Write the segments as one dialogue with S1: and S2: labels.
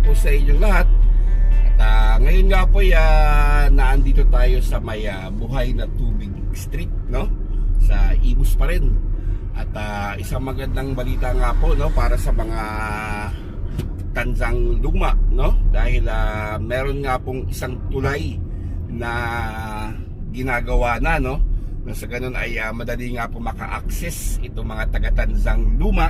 S1: po sa inyong lahat. At ngayon nga po naandito tayo sa may Buhay na Tubig Street, no? Sa Imus pa rin. At isang magandang balita nga po, no, para sa mga Tanzang Luma, no? Dahil meron nga pong isang tulay na ginagawa na, no? Na sa ganun ay madali nga po maka-access itong mga taga Tanzang Luma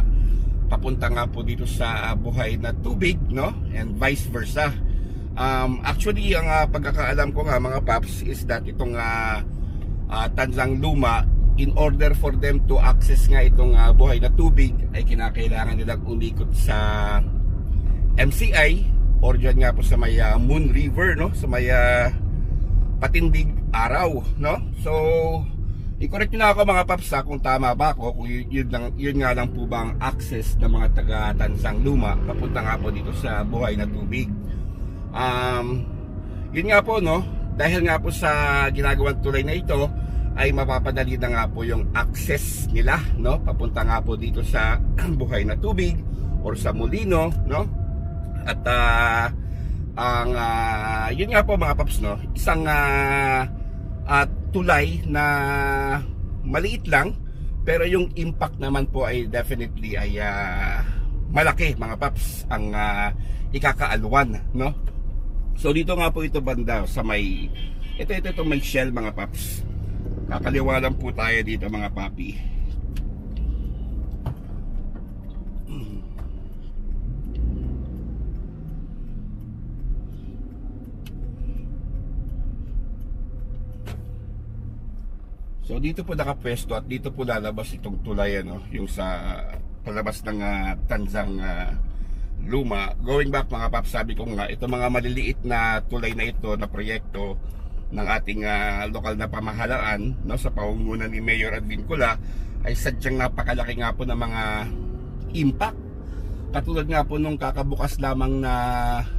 S1: papunta nga po dito sa Buhay na Tubig, no? And vice versa. Actually, ang pagkakaalam ko nga mga paps is that itong Tanzang Luma, in order for them to access nga itong Buhay na Tubig, ay kinakailangan nilang umikot sa MCI or dyan nga po sa may Moon River, no? Sa may Patindig Araw, no? So i-correct nyo na ako mga paps kung tama ba ako, kung yun nga lang po bang access ng mga taga Tanzang Luma papunta nga po dito sa Buhay na Tubig. Yun nga po, no, dahil nga po sa ginagawang tulay na ito ay mapapadali na nga po yung access nila, no, papunta nga po dito sa Buhay na Tubig or sa Molino, no. At yun nga po mga paps, no, isang tulay na maliit lang, pero yung impact naman po ay definitely ay malaki mga paps, ang ikakaalwan, no. So dito nga po ito banda sa may ito may shell mga paps. Kakaliwa lang po tayo dito mga papi. So dito po nakapwesto at dito po lalabas itong tulay, ano, yung sa palabas ng Tanzang Luma. Going back mga paps, sabi ko nga, ito mga maliliit na tulay na ito na proyekto ng ating lokal na pamahalaan, no, sa pamumuno ni Mayor Advincula, ay sadyang napakalaki nga po ng mga impact. Katulad nga po nung kakabukas lamang na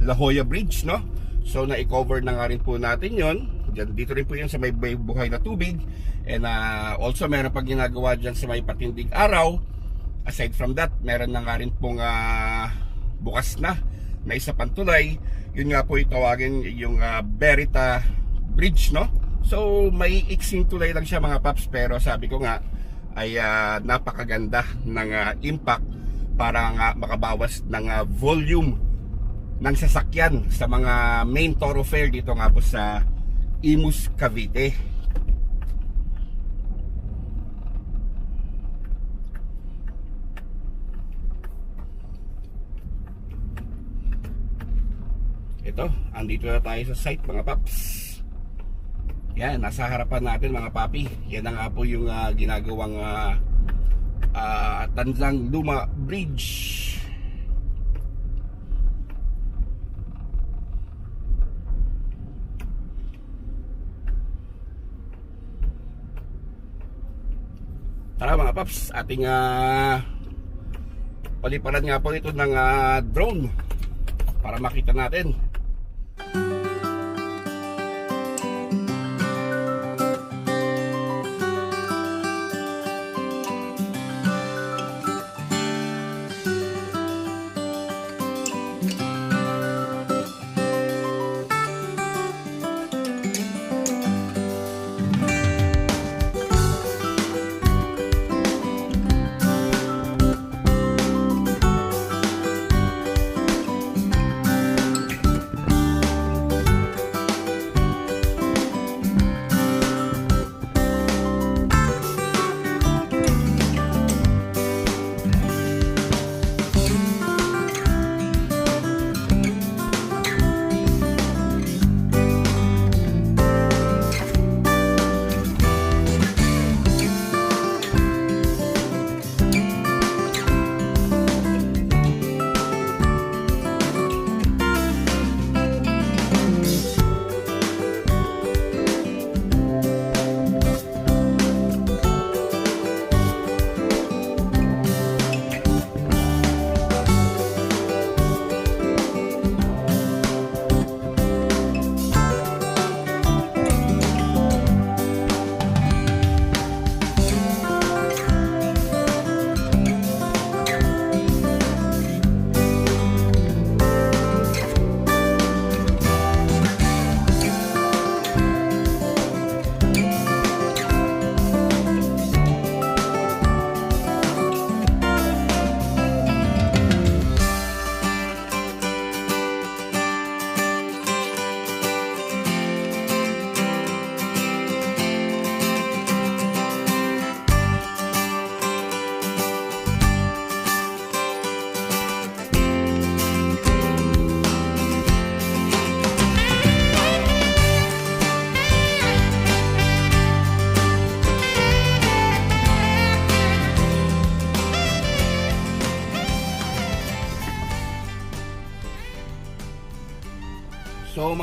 S1: La Jolla Bridge, no. So na-cover na nga rin po natin yon. Dito rin po yun sa may Buhay na Tubig. And also meron pag ginagawa dyan sa may Patindig Araw. Aside from that, meron na nga rin pong bukas na isa pang tulay. Yun nga po itawagin yung Berita Bridge, no? So may iksing tulay lang siya mga paps, pero sabi ko nga ay napakaganda ng impact para nga makabawas ng volume ng sasakyan sa mga main thoroughfare dito nga po sa Imus, Cavite. Ito, andito na tayo sa site mga paps. Yan, nasa harapan natin mga papi. Yan na nga po yung ginagawang Tanzang Luma Bridge. Tara mga paps, ating paliparan nga po ito ng drone para makita natin.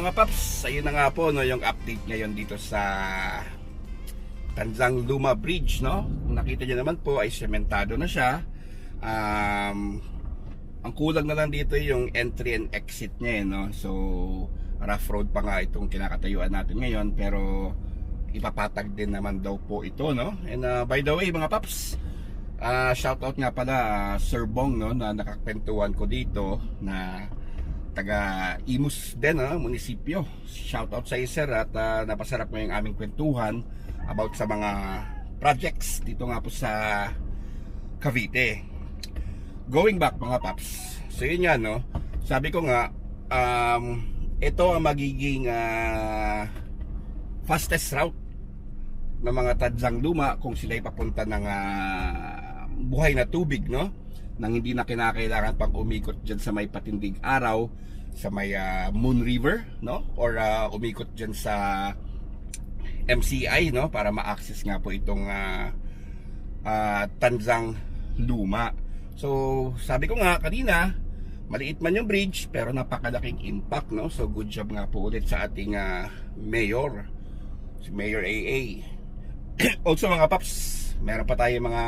S1: mga paps, ayun na nga po no, yung update ngayon dito sa Tanzang Luma Bridge, no? Kung nakita niyo naman po ay sementado na siya. Ang kulang na lang dito yung entry and exit niya, no? So rough road pa nga itong kinakatayuan natin ngayon, pero ipapatag din naman daw po ito, no? And by the way mga paps, shoutout nga pala Sir Bong, no, na nakakwentuhan ko dito, na taga Imus din, munisipyo. Shoutout sa iyo sir, at napasarap mo yung aming kwentuhan about sa mga projects dito nga po sa Cavite. Going back mga paps, so yun nga, no, sabi ko nga ito ang magiging fastest route ng mga Tanzang Luma kung sila'y papunta ng buhay na tubig, no, nang hindi na kinakailangan pang umikot dyan sa may Patindig Araw, sa may Moon River, no, or umikot dyan sa MCI, no, para ma-access nga po itong Tanzang Luma. So sabi ko nga kanina, maliit man yung bridge pero napakalaking impact, no. So good job nga po ulit sa ating mayor, si Mayor AA. Also mga paps, meron pa tayo mga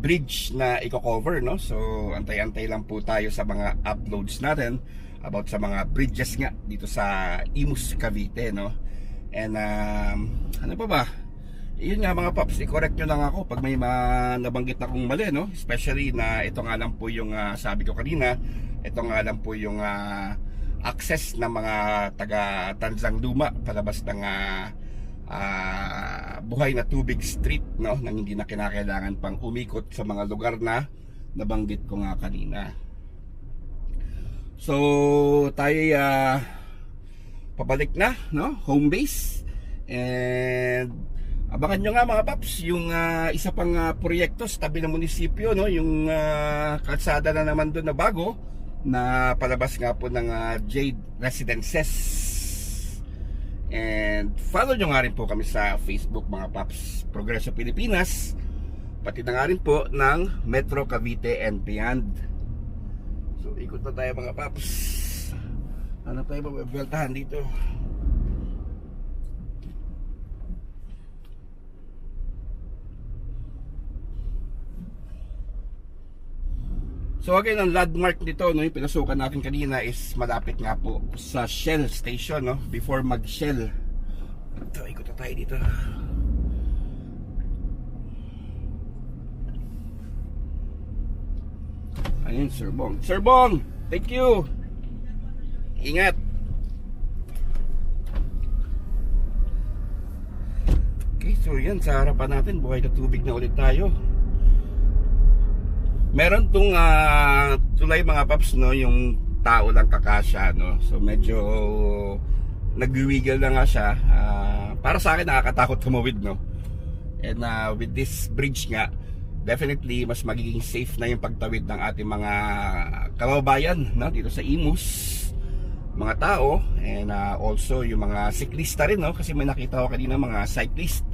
S1: bridge na i-cover, no. So antay-antay lang po tayo sa mga uploads natin about sa mga bridges nga dito sa Imus, Cavite, no. And ano pa ba? Yun nga mga paps, i-correct nyo lang ako pag may nabanggit akong mali, no. Especially na ito nga lang po yung sabi ko kanina, ito nga lang po yung access ng mga taga Tanzang Luma palabas ng buhay na tubig street, no, nang hindi na kinakailangan pang umikot sa mga lugar na nabanggit ko nga kanina. So tayo pabalik na, no, home base, and abangan nyo nga mga paps yung isa pang proyekto sa tabi ng munisipyo, no, yung kalsada na naman doon na bago na palabas nga po ng Jade Residences. And follow nyo nga rin po kami sa Facebook mga paps, Progreso Pilipinas, pati na nga rin po ng Metro Cavite and beyond. So ikot na tayo mga paps. Ano tayo mabibeltahan dito? So again, ang landmark nito, no, yung pinasukan natin kanina is malapit nga po sa Shell station, no, before mag-Shell. Ito, ikot na tayo dito. Ayun, Sir Bong. Sir Bong, thank you. Ingat. Okay, so yan, sa harapan natin, buhay na tubig na ulit tayo. Meron tong tulay mga paps, no, yung tao lang kakasya, no. So medyo nagwiwiggle na nga siya. Para sa akin nakakatakot tumawid, no. And with this bridge nga, definitely mas magiging safe na yung pagtawid ng ating mga kababayan, no, dito sa Imus, mga tao, and also yung mga siklista rin, no, kasi may nakita ko kanina mga cyclist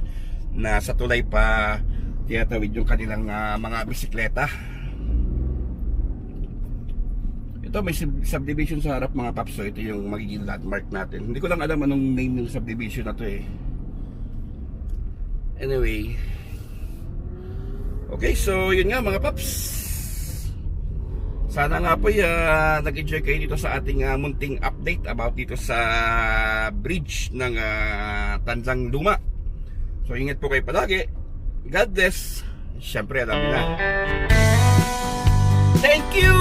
S1: na sa tulay pa tinatawid yung kanilang mga bisikleta. Ito may subdivision sa harap mga paps, so ito yung magiging landmark natin. Hindi ko lang alam anong name ng subdivision na to eh. Anyway, okay, so yun nga mga paps, sana nga po nag-enjoy kayo dito sa ating munting update about dito sa bridge ng Tanzang Luma. So ingat po kayo palagi, God bless. Siyempre alam nyo na, thank you.